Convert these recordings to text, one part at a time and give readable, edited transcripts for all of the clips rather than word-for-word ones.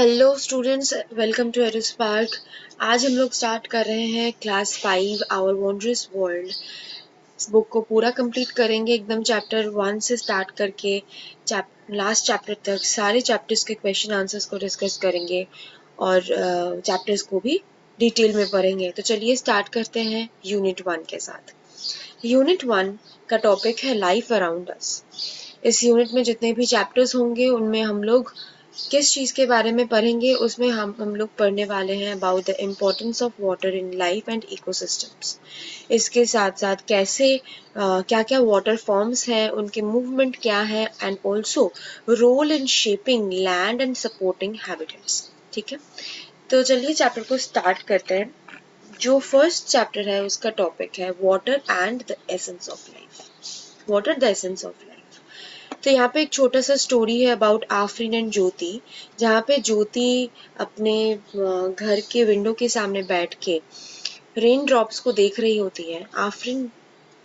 Hello students, welcome to Aerospark. आज हम लोग स्टार्ट कर रहे हैं क्लास 5 आवर वंडरस वर्ल्ड। इस बुक को पूरा कंप्लीट करेंगे एकदम चैप्टर 1 से स्टार्ट करके लास्ट चैप्टर तक सारे चैप्टर्स के क्वेश्चन आंसर्स को डिस्कस करेंगे और चैप्टर्स को भी डिटेल में पढ़ेंगे। तो चलिए स्टार्ट करते हैं यूनिट 1 के साथ। यूनिट 1 का टॉपिक है लाइफ अराउंड अस। इस यूनिट में जितने भी चैप्टर्स होंगे उनमें हम लोग किस चीज़ के बारे में पढ़ेंगे, उसमें हम लोग पढ़ने वाले हैं about the importance of water in life and ecosystems. इसके साथ साथ कैसे क्या क्या वाटर फॉर्म्स हैं, उनके मूवमेंट क्या है and also role in shaping land and supporting habitats. ठीक है, तो चलिए चैप्टर को स्टार्ट करते हैं। जो फर्स्ट चैप्टर है उसका टॉपिक है water and the essence of life. Water the essence of life. तो यहाँ पे एक छोटा सा स्टोरी है अबाउट आफरीन एंड ज्योति, जहाँ पे ज्योति अपने घर के विंडो के सामने बैठ के रेन ड्रॉप्स को देख रही होती है। आफरीन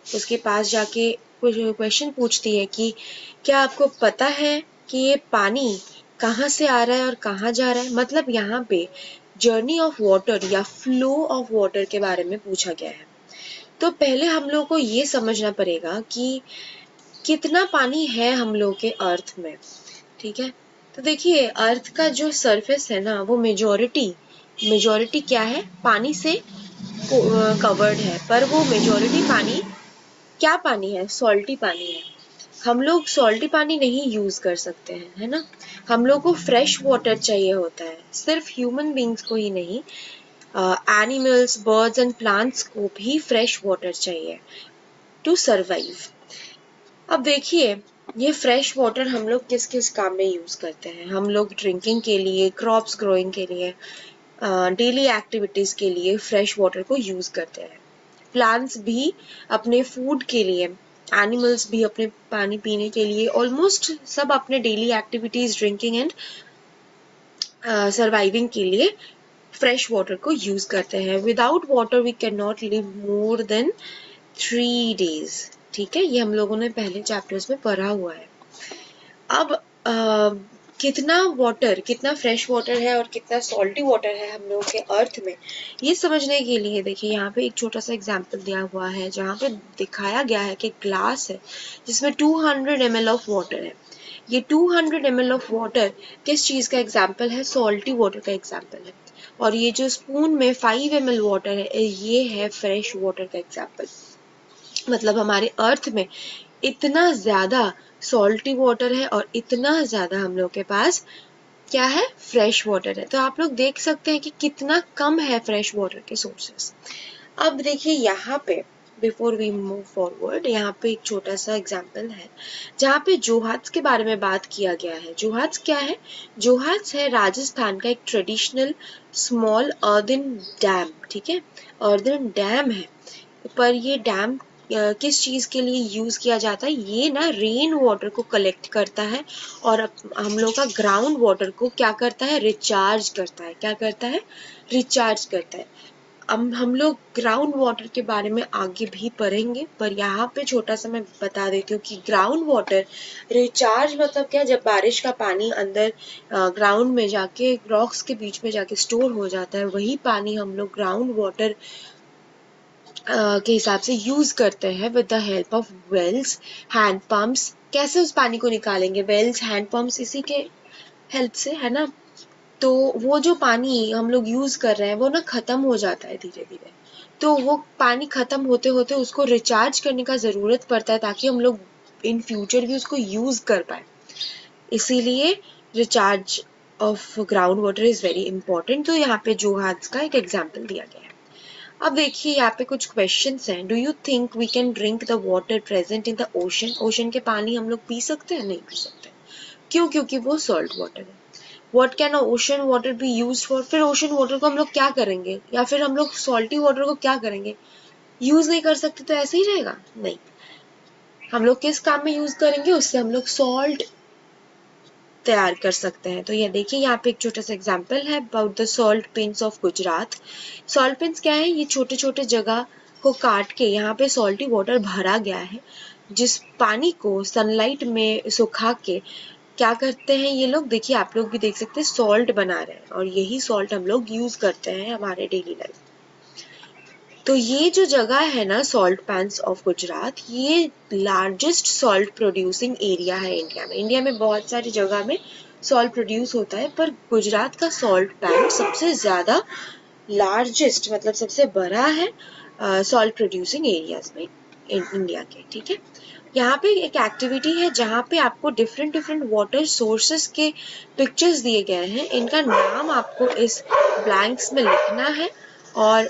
उसके पास जाके कुछ क्वेश्चन पूछती है कि क्या आपको पता है कि ये पानी कहाँ से आ रहा है और कहाँ जा रहा है। मतलब यहाँ पे जर्नी ऑफ वाटर या फ्लो ऑफ वाटर के बारे में पूछा गया है। तो पहले हम लोग को ये समझना पड़ेगा कि कितना पानी है हम लोग के अर्थ में। ठीक है, तो देखिए अर्थ का जो सरफेस है ना, वो मेजॉरिटी क्या है, पानी से कवर्ड है। पर वो मेजॉरिटी पानी क्या पानी है, सॉल्टी पानी है। हम लोग सॉल्टी पानी नहीं यूज कर सकते हैं, है ना। हम लोग को फ्रेश वाटर चाहिए होता है, सिर्फ ह्यूमन बींग्स को ही नहीं, एनिमल्स, बर्ड्स एंड प्लांट्स को भी फ्रेश वाटर चाहिए टू सरवाइव। अब देखिए ये फ्रेश वाटर हम लोग किस किस काम में यूज करते हैं। हम लोग ड्रिंकिंग के लिए, क्रॉप्स ग्रोइंग के लिए, डेली एक्टिविटीज के लिए फ्रेश वाटर को यूज करते हैं। प्लांट्स भी अपने फूड के लिए, एनिमल्स भी अपने पानी पीने के लिए, ऑलमोस्ट सब अपने daily activities, drinking and surviving के लिए फ्रेश वाटर को यूज करते हैं। Without water we can not live more than 3 days। ठीक है, ये हम लोगों ने पहले चैप्टर्स में पढ़ा हुआ है। अब कितना वाटर, कितना फ्रेश वाटर है और कितना सॉल्टी वाटर है हम लोगों के अर्थ में, ये समझने के लिए देखिए यहाँ पे एक छोटा सा एग्जांपल दिया हुआ है, जहाँ पे दिखाया गया है कि ग्लास है जिसमें 200 ml ऑफ वाटर है। ये 200 ml ऑफ वाटर किस चीज़ का एग्जाम्पल है, सॉल्टी वाटर का एग्जाम्पल है। और ये जो स्पून में 5 ml वाटर है, ये है फ्रेश वाटर का एग्जाम्पल। मतलब हमारे अर्थ में इतना ज्यादा सॉल्टी वाटर है और इतना ज्यादा हम लोग के पास क्या है, फ्रेश वाटर है। तो आप लोग देख सकते हैं कि कितना कम है फ्रेश वाटर के सोर्सेस। अब देखिए यहाँ पे बिफोर वी मूव फॉरवर्ड, यहाँ पे एक छोटा सा एग्जाम्पल है जहाँ पे जोहाट्स के बारे में बात किया गया है। जोहाट्स क्या है, जोहाट्स है राजस्थान का एक ट्रेडिशनल स्मॉल अर्दन डैम। ठीक है, अर्दन डैम है, पर ये डैम किस चीज़ के लिए यूज़ किया जाता है, ये ना रेन वाटर को कलेक्ट करता है और हम लोग का ग्राउंड वाटर को क्या करता है, रिचार्ज करता है। क्या करता है, रिचार्ज करता है। अब हम लोग ग्राउंड वाटर के बारे में आगे भी पढ़ेंगे, पर यहाँ पे छोटा सा मैं बता देती हूँ कि ग्राउंड वाटर रिचार्ज मतलब क्या, जब बारिश का पानी अंदर ग्राउंड में जाके, रॉक्स के बीच में जाके स्टोर हो जाता है, वही पानी हम लोग ग्राउंड वाटर के हिसाब से यूज करते हैं with the help of wells, hand pumps. कैसे उस पानी को निकालेंगे, वेल्स, हैंड पंप्स, इसी के हेल्प से, है ना। तो वो जो पानी हम लोग यूज कर रहे हैं वो ना खत्म हो जाता है धीरे धीरे। तो वो पानी खत्म होते होते उसको रिचार्ज करने का जरूरत पड़ता है, ताकि हम लोग इन फ्यूचर भी उसको यूज कर पाए। इसीलिए recharge of ground water is very important. तो यहाँ पे जोहाट्स का एक एग्जाम्पल दिया गया है। अब देखिए यहाँ पे कुछ क्वेश्चंस हैं। Do you think we can drink the water present in the ocean. Ocean के पानी हम लोग पी सकते हैं, नहीं पी सकते। क्यों, क्योंकि वो सॉल्ट वाटर है। What can ocean water B use for. फिर ओशन वाटर को हम लोग क्या करेंगे, या फिर हम लोग सॉल्टी वाटर को क्या करेंगे, यूज नहीं कर सकते तो ऐसे ही रहेगा, नहीं। हम लोग किस काम में यूज करेंगे, उससे हम लोग सॉल्ट तैयार कर सकते हैं। तो ये देखिए यहाँ पे एक छोटा सा एग्जांपल है about the salt pins of Gujarat. Salt pins क्या है, ये छोटे छोटे जगह को काट के यहाँ पे सॉल्टी वाटर भरा गया है, जिस पानी को सनलाइट में सुखा के क्या करते हैं ये लोग, देखिए आप लोग भी देख सकते हैं सॉल्ट बना रहे हैं और यही सॉल्ट हम लोग यूज करते हैं हमारे डेली लाइफ। तो ये जो जगह है ना सॉल्ट पैन्स ऑफ गुजरात, ये लार्जेस्ट सॉल्ट प्रोड्यूसिंग एरिया है इंडिया में। इंडिया में बहुत सारी जगह में सॉल्ट प्रोड्यूस होता है, पर गुजरात का सॉल्ट पैन सबसे ज्यादा लार्जेस्ट मतलब सबसे बड़ा है सॉल्ट प्रोड्यूसिंग एरियाज में इंडिया के। ठीक है, यहाँ पे एक एक्टिविटी है जहाँ पे आपको डिफरेंट डिफरेंट वाटर सोर्सेस के पिक्चर्स दिए गए हैं, इनका नाम आपको इस ब्लैंक्स में लिखना है और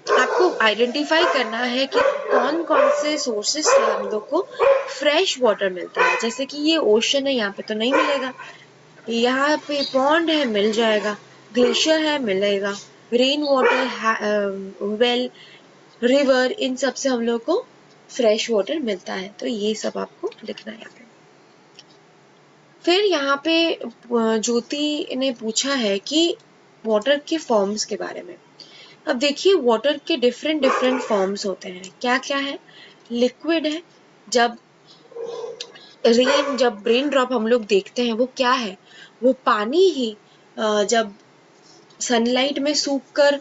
आपको आइडेंटिफाई करना है कि कौन कौन से सोर्सेस से हम लोग को फ्रेश वाटर मिलता है। जैसे कि ये ओशन है, यहाँ पे तो नहीं मिलेगा, यहाँ पे पॉन्ड है मिल जाएगा, ग्लेशियर है मिलेगा, रेन वाटर, वेल, रिवर, इन सब से हम लोग को फ्रेश वाटर मिलता है। तो ये सब आपको लिखना है यहाँ पे। फिर यहाँ पे ज्योति ने पूछा है कि वाटर के फॉर्म्स के बारे में। अब देखिए वाटर के डिफरेंट डिफरेंट फॉर्म्स होते हैं। क्या क्या है? लिक्विड है, जब रेन ड्रॉप हम लोग देखते हैं वो क्या है, वो पानी ही जब सनलाइट में सूख कर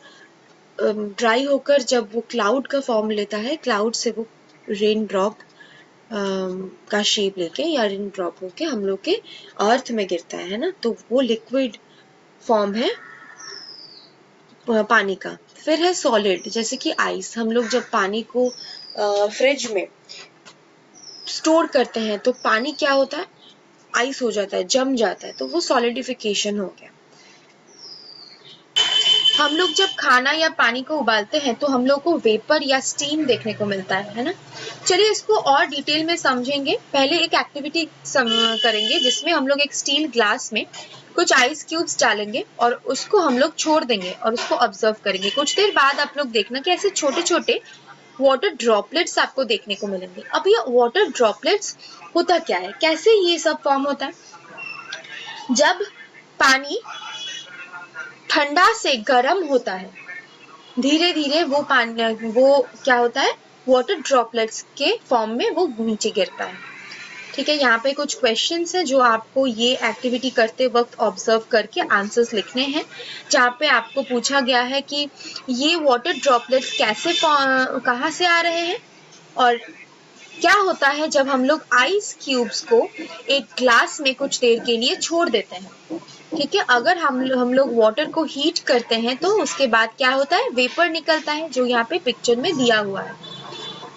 ड्राई होकर जब वो क्लाउड का फॉर्म लेता है, क्लाउड से वो रेन ड्रॉप का शेप लेके या रेन ड्रॉप होके हम लोग के अर्थ में गिरता है ना, तो वो लिक्विड फॉर्म है पानी का। फिर है सॉलिड, जैसे कि आइस, हम लोग जब पानी को फ्रिज में स्टोर करते हैं तो पानी क्या होता है, आइस हो जाता है, जम जाता है, तो वो सॉलिडिफिकेशन हो गया। हम लोग जब खाना या पानी को उबालते हैं तो हम लोग को वेपर या स्टीम देखने को मिलता है ना। चलिए इसको और डिटेल में समझेंगे। पहले एक एक्टिविटी करेंगे जिसमें हम लोग एक स्टील ग्लास में कुछ आइस क्यूब्स डालेंगे और उसको हम लोग छोड़ देंगे और उसको ऑब्जर्व करेंगे। कुछ देर बाद आप लोग देखना कि ऐसे छोटे छोटे वाटर ड्रॉपलेट्स आपको देखने को मिलेंगे। अब ये वाटर ड्रॉपलेट्स होता क्या है, कैसे ये सब फॉर्म होता है? जब पानी ठंडा से गर्म होता है, धीरे धीरे वो पानी वो क्या होता है, वाटर ड्रॉपलेट्स के फॉर्म में वो नीचे गिरता है। ठीक है, यहाँ पे कुछ क्वेश्चंस हैं जो आपको ये एक्टिविटी करते वक्त ऑब्जर्व करके आंसर्स लिखने हैं, जहाँ पे आपको पूछा गया है कि ये वाटर ड्रॉपलेट्स कैसे कहाँ से आ रहे हैं और क्या होता है जब हम लोग आइस क्यूब्स को एक ग्लास में कुछ देर के लिए छोड़ देते हैं। ठीक है, अगर हम लोग वाटर को हीट करते हैं तो उसके बाद क्या होता है, वेपर निकलता है, जो यहाँ पे पिक्चर में दिया हुआ है।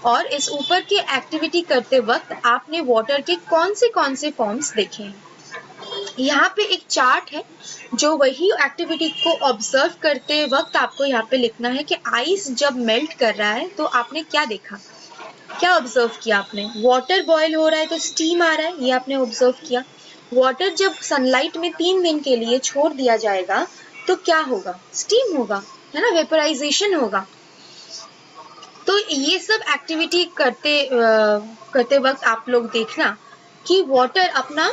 और इस ऊपर के एक्टिविटी करते वक्त आपने वाटर के कौन से फॉर्म्स देखे हैं। यहाँ पे एक चार्ट है जो वही एक्टिविटी को ऑब्जर्व करते वक्त आपको यहाँ पे लिखना है कि आइस जब मेल्ट कर रहा है तो आपने क्या देखा, क्या ऑब्जर्व किया आपने। वाटर बॉयल हो रहा है तो स्टीम आ रहा है, ये आपने ऑब्जर्व किया। वाटर जब सनलाइट में 3 दिन के लिए छोड़ दिया जाएगा तो क्या होगा, स्टीम होगा, है ना, वेपराइजेशन होगा। तो ये सब एक्टिविटी करते वक्त आप लोग देखना कि वाटर अपना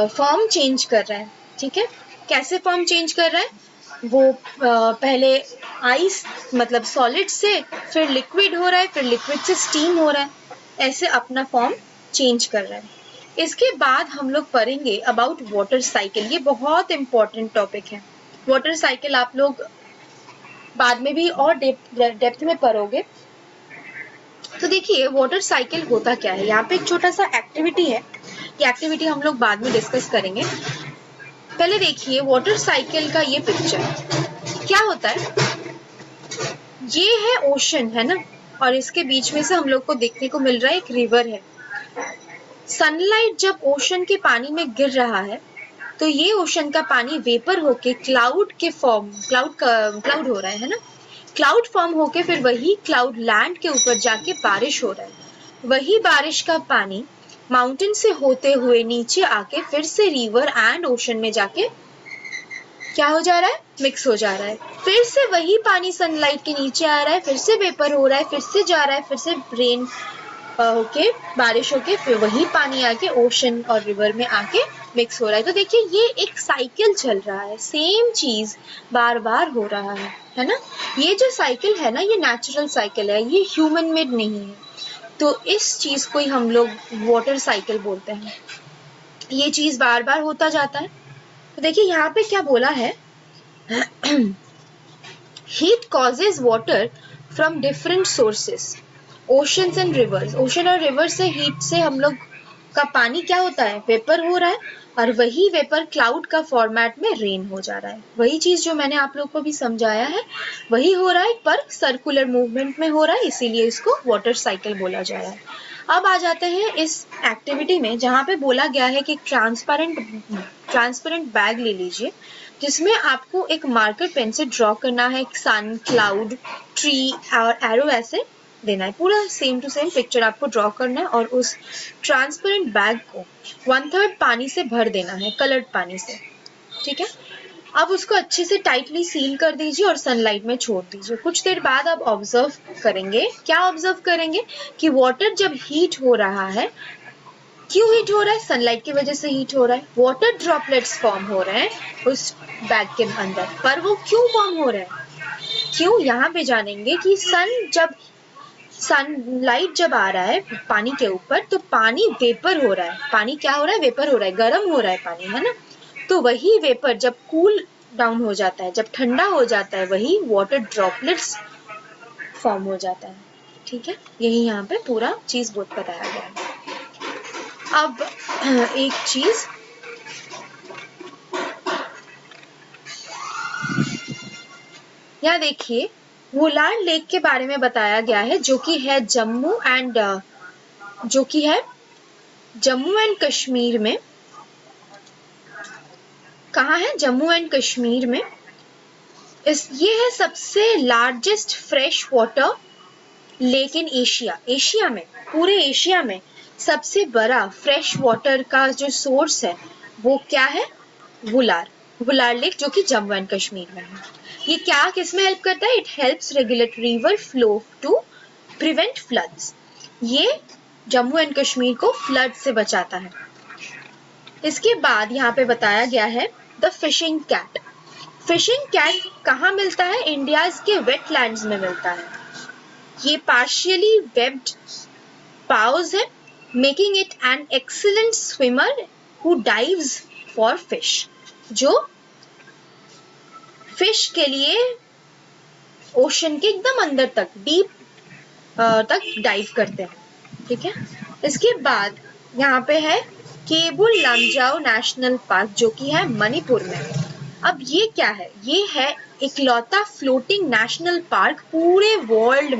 फॉर्म चेंज कर रहा है। ठीक है, कैसे फॉर्म चेंज कर रहा है, वो पहले आइस मतलब सॉलिड से, फिर लिक्विड हो रहा है, फिर लिक्विड से स्टीम हो रहा है, ऐसे अपना फॉर्म चेंज कर रहा है। इसके बाद हम लोग पढ़ेंगे अबाउट वाटर साइकिल। ये बहुत इंपॉर्टेंट टॉपिक है। वाटर साइकिल आप लोग बाद में भी और डेप्थ में पढ़ोगे। तो देखिए वाटर साइकिल होता क्या है, यहाँ पे एक छोटा सा एक्टिविटी है, ये एक्टिविटी हम लोग बाद में डिस्कस करेंगे। पहले देखिए वाटर साइकिल का ये पिक्चर क्या होता है, ये है ओशन, है ना, और इसके बीच में से हम लोग को देखने को मिल रहा है एक रिवर है। सनलाइट जब ओशन के पानी में गिर रहा है तो ये ओशन का पानी वेपर होके क्लाउड हो रहा है ना, क्लाउड फॉर्म होके फिर वही क्लाउड लैंड के ऊपर जाके बारिश हो रहा है। वही बारिश का पानी माउंटेन से होते हुए नीचे आके फिर से रिवर एंड ओशन में जाके क्या हो जा रहा है, मिक्स हो जा रहा है। फिर से वही पानी सनलाइट के नीचे आ रहा है, फिर से वेपर हो रहा है, फिर से जा रहा है, फिर से रेन होके बारिश होके फिर वही पानी आके ओशन और रिवर में आके मिक्स हो रहा है। तो देखिए ये एक साइकिल चल रहा है, सेम चीज बार बार हो रहा है ना। ये जो साइकिल है ना, ये नेचुरल साइकिल है, ये ह्यूमन मेड नहीं है। तो इस चीज को ही हम लोग वाटर साइकिल बोलते हैं। ये चीज बार बार होता जाता है। तो देखिए यहाँ पे क्या बोला है, heat causes water from different sources, oceans and reverse. Ocean और रिवर से हीट से हम लोग का पानी क्या होता है, वेपर हो रहा है, और वही वेपर क्लाउड का फॉर्मेट में रेन हो जा रहा है। वही चीज जो मैंने आप लोग को भी समझाया है वही हो रहा है, पर सर्कुलर मूवमेंट में हो रहा है, इसीलिए इसको वाटर साइकिल बोला जा रहा है। अब आ जाते हैं इस एक्टिविटी में जहाँ पे बोला गया है कि ट्रांसपेरेंट बैग ले लीजिए, जिसमें आपको एक मार्कर पेन से ड्रॉ करना है सन, क्लाउड, ट्री और एरो ऐसे देना है। पूरा सेम टू सेम पिक्चर आपको ड्रॉ करना है और उस ट्रांसपेरेंट बैग को 1/3 पानी से भर देना है, कलर्ड पानी से। ठीक है, अब उसको अच्छे से टाइटली सील कर दीजिए और सनलाइट में छोड़ दीजिए। कुछ देर बाद आप ऑब्जर्व करेंगे, क्या ऑब्जर्व करेंगे कि वाटर जब हीट हो रहा है, क्यों हीट हो रहा है, सनलाइट की वजह से हीट हो रहा है, वाटर ड्रॉपलेट्स फॉर्म हो रहे हैं उस बैग के अंदर। पर वो क्यों फॉर्म हो रहे हैं, क्यों, यहाँ पे जानेंगे कि सनलाइट जब आ रहा है पानी के ऊपर तो पानी वेपर हो रहा है। पानी क्या हो रहा है, वेपर हो रहा है, गर्म हो रहा है पानी, है ना। तो वही वेपर जब कूल डाउन हो जाता है, जब ठंडा हो जाता है, वही वाटर ड्रॉपलेट्स फॉर्म हो जाता है। ठीक है, यही यहाँ पे पूरा चीज बहुत बताया गया है। अब एक चीज, यहाँ देखिए वुलार लेक के बारे में बताया गया है, जो कि है जम्मू एंड कश्मीर में। कहाँ है, जम्मू एंड कश्मीर में। ये है सबसे largest fresh water lake in Asia. Asia में, पूरे एशिया में सबसे बड़ा फ्रेश वाटर का जो सोर्स है वो क्या है, वुलार लेक, जो कि जम्मू एंड कश्मीर में है। ये क्या किसमें हेल्प करता है, it helps regulate river flow to prevent floods. ये जम्मू एंड कश्मीर को फ्लड से बचाता है। इसके बाद यहाँ पे बताया गया है the fishing cat. Fishing cat कहाँ मिलता है, इंडिया के वेटलैंड्स में मिलता है। ये पार्शियली वेब्ड पाउस है, making it an excellent swimmer who dives for fish, जो फिश के लिए ओशन के एकदम अंदर तक, डीप तक डाइव करते हैं। ठीक है, इसके बाद यहाँ पे है केबुल लमजाओ नेशनल पार्क, जो कि है मणिपुर में। अब ये क्या है, ये है इकलौता फ्लोटिंग नेशनल पार्क पूरे वर्ल्ड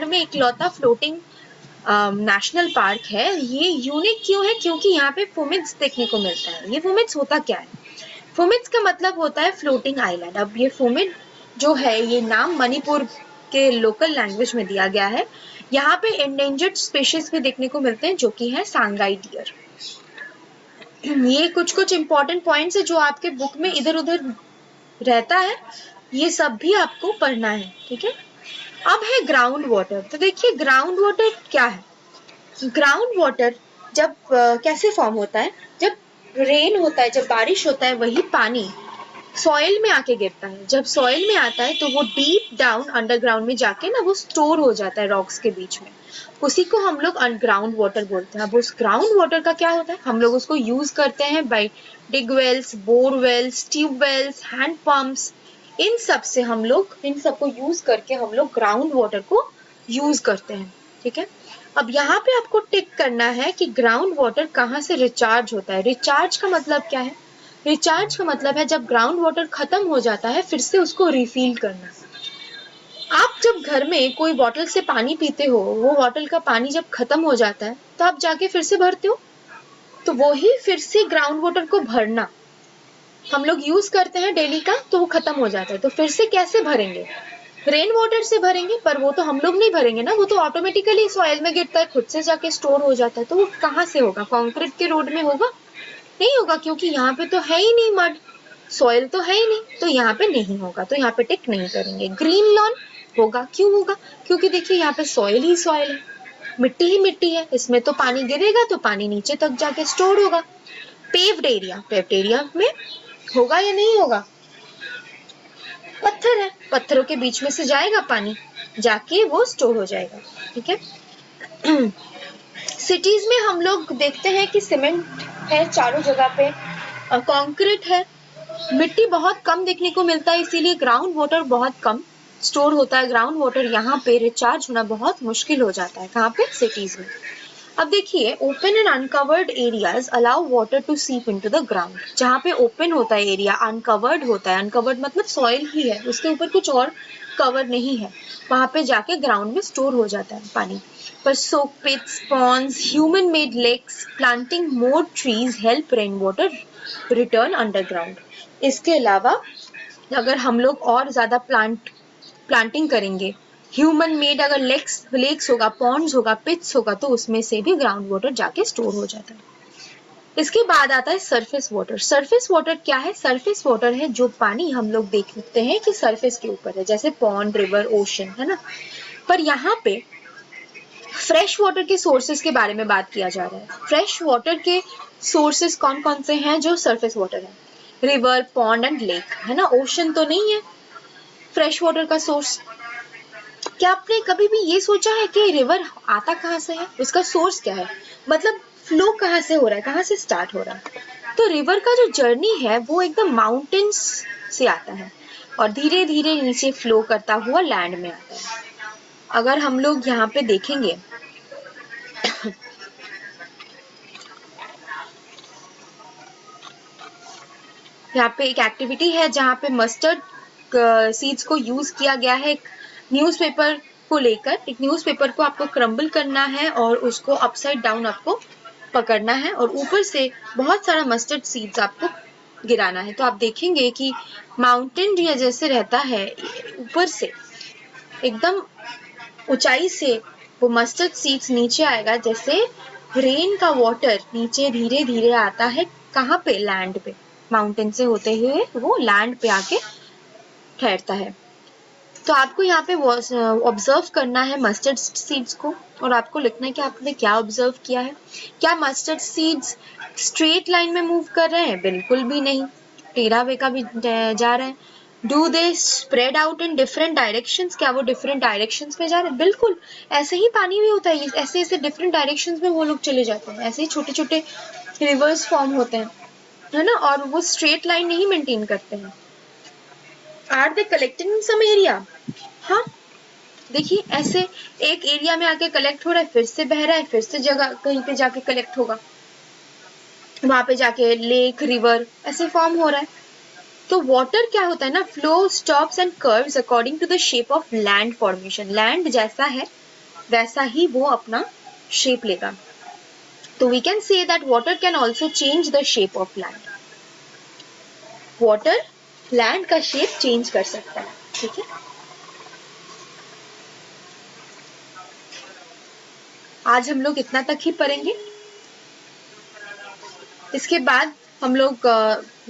में इकलौता फ्लोटिंग नेशनल पार्क है। ये यूनिक क्यों है, क्योंकि यहाँ पे फुमिड्स देखने को मिलता है। ये फुमिड्स होता क्या है, फुमिड्स का मतलब होता है फ्लोटिंग आइलैंड। अब ये फुमिड जो है, ये नाम मणिपुर के लोकल लैंग्वेज में दिया गया है। यहाँ पे एंडेंजर्ड स्पीशीज भी देखने को मिलते हैं, जो कि है सांगाई डियर। ये कुछ इंपॉर्टेंट पॉइंट्स है जो आपके बुक में इधर उधर रहता है, ये सब भी आपको पढ़ना है। ठीक है, अब है ग्राउंड वाटर। तो देखिए ग्राउंड वाटर क्या है, ग्राउंड वाटर जब कैसे फॉर्म होता है, जब रेन होता है, जब बारिश होता है, वही पानी सॉइल में आके गिरता है। जब सॉइल में आता है तो वो डीप डाउन अंडरग्राउंड में जाके ना वो स्टोर हो जाता है रॉक्स के बीच में, उसी को हम लोग ग्राउंड वाटर बोलते हैं। अब उस ग्राउंड वाटर का क्या होता है, हम लोग उसको यूज करते हैं by dig wells, bore wells, tube wells, hand pumps, इन सबको यूज करके हम लोग ग्राउंड वाटर को यूज करते हैं। ठीक है, अब यहाँ पे आपको टिक करना है कि ग्राउंड वाटर कहाँ से रिचार्ज होता है। रिचार्ज का मतलब क्या है, रिचार्ज का मतलब है जब ग्राउंड वाटर खत्म हो जाता है फिर से उसको रिफिल करना। आप जब घर में कोई बॉटल से पानी पीते हो, वो बॉटल का पानी जब खत्म हो जाता है तो आप जाके फिर से भरते हो, तो वो ही फिर से ग्राउंड वाटर को भरना हम लोग यूज करते हैं डेली का, तो वो खत्म हो जाता है तो फिर से कैसे भरेंगे, रेन वाटर से भरेंगे। पर वो तो हम लोग नहीं भरेंगे ना, वो तो ऑटोमेटिकली सॉइल में गिरता है, खुद से जाके स्टोर हो जाता है। तो वो कहाँ से होगा, कंक्रीट के रोड में होगा, नहीं होगा, क्योंकि यहाँ पे तो है ही नहीं मड, सॉइल तो है ही नहीं, तो यहाँ पे नहीं होगा, तो यहाँ पे टिक नहीं करेंगे। ग्रीन लॉन होगा, क्यों होगा, क्योंकि देखिए यहाँ पे सॉइल ही सॉइल है, मिट्टी ही मिट्टी है, इसमें तो पानी गिरेगा तो पानी नीचे तक जाके स्टोर होगा। पेव्ड एरिया में होगा या नहीं होगा, पत्थर है, पत्थरों के बीच में से जाएगा पानी, जाके वो स्टोर हो जाएगा। ठीक है, सिटीज में हम लोग देखते हैं कि सीमेंट है चारों जगह पे, कंक्रीट है, मिट्टी बहुत कम देखने को मिलता है, इसीलिए ग्राउंड वाटर बहुत कम स्टोर होता है। ग्राउंड वाटर यहाँ पे रिचार्ज होना बहुत मुश्किल हो जाता है। कहाँ पे? सिटीज में। अब देखिए, open and uncovered areas allow water to seep into the ground. जहाँ पे ओपन होता है एरिया, अनकवर्ड होता है, अनकवर्ड मतलब सॉइल ही है, उसके ऊपर कुछ और कवर नहीं है, वहां पे जाके ग्राउंड में स्टोर हो जाता है पानी। पर soak pits, ponds, human made lakes, planting more trees help rain water return underground. इसके अलावा अगर हम लोग और ज्यादा प्लांटिंग करेंगे, ह्यूमन मेड अगर लेक्स होगा, पॉन्ड्स होगा, पिट्स होगा, तो उसमें से भी ग्राउंड वाटर जाके स्टोर हो जाता है। इसके बाद आता है सरफेस वाटर। सरफेस वाटर क्या है? सरफेस वाटर है जो पानी हम लोग देखते हैं कि सरफेस के ऊपर है, जैसे पॉन्ड, रिवर, ओशन, है ना। पर यहाँ पे फ्रेश वाटर के सोर्सेज के बारे में बात किया जा रहा है। फ्रेश वाटर के सोर्सेज कौन कौन से हैं जो सरफेस वाटर है? रिवर, पॉन्ड एंड लेक, है ना। ओशन तो नहीं है फ्रेश वाटर का सोर्स। क्या आपने कभी भी ये सोचा है कि रिवर आता कहाँ से है, उसका सोर्स क्या है, मतलब फ्लो कहाँ से हो रहा है, कहाँ से स्टार्ट हो रहा है? तो रिवर का जो जर्नी है वो एकदम माउंटेन्स से आता है और धीरे धीरे नीचे फ्लो करता हुआ लैंड में आता है। अगर हम लोग यहाँ पे देखेंगे यहाँ पे एक एक्टिविटी है जहाँ पे मस्टर्ड सीड्स को यूज किया गया है। एक न्यूज़पेपर को लेकर, एक न्यूज़पेपर को आपको क्रम्बल करना है और उसको अपसाइड डाउन आपको पकड़ना है और ऊपर से बहुत सारा मस्टर्ड सीड्स आपको गिराना है। तो आप देखेंगे कि माउंटेन या जैसे रहता है ऊपर से एकदम ऊंचाई से वो मस्टर्ड सीड्स नीचे आएगा, जैसे रेन का वाटर नीचे धीरे धीरे आता है। कहाँ पे? लैंड पे। माउंटेन से होते हुए वो लैंड पे आके ठहरता है। तो आपको यहाँ पे ऑब्जर्व करना है मस्टर्ड सीड्स को और आपको लिखना है कि आपने क्या ऑब्जर्व किया है। क्या मस्टर्ड सीड्स स्ट्रेट लाइन में मूव कर रहे हैं? बिल्कुल भी नहीं, टेढ़ा बेका भी जा रहे हैं। Do they spread out in different directions? क्या वो डिफरेंट डायरेक्शंस में जा रहे हैं? बिल्कुल। ऐसे ही पानी भी होता है, ऐसे ऐसे डिफरेंट डायरेक्शंस में वो लोग चले जाते हैं, ऐसे ही छोटे छोटे रिवर्स फॉर्म होते हैं, है ना, और वो स्ट्रेट लाइन नहीं मेंटेन करते हैं। Are they collecting in some area? हाँ, देखिए ऐसे एक एरिया में आके कलेक्ट हो रहा है, फिर से बह रहा है, फिर से जगह कहीं पे जाके कलेक्ट होगा, वहां पे जाके लेक, रिवर ऐसे फॉर्म हो रहा है। तो वाटर क्या होता है ना, flow stops and curves according to the shape of land formation. Land जैसा है वैसा ही वो अपना शेप लेगा। तो we can say that water can also change the shape of land. Water land का शेप चेंज कर सकता है, ठीक है। आज हम लोग इतना तक ही पढ़ेंगे। इसके बाद हम लोग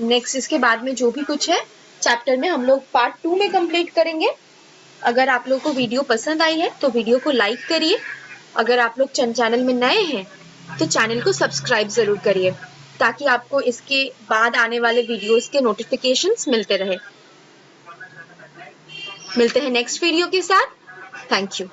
नेक्स्ट, इसके बाद में जो भी कुछ है चैप्टर में हम लोग पार्ट 2 में कंप्लीट करेंगे। अगर आप लोग को वीडियो पसंद आई है तो वीडियो को लाइक करिए। अगर आप लोग चैनल में नए हैं तो चैनल को सब्सक्राइब जरूर करिए ताकि आपको इसके बाद आने वाले वीडियोस के नोटिफिकेशंस मिलते रहे। मिलते हैं नेक्स्ट वीडियो के साथ। Thank you.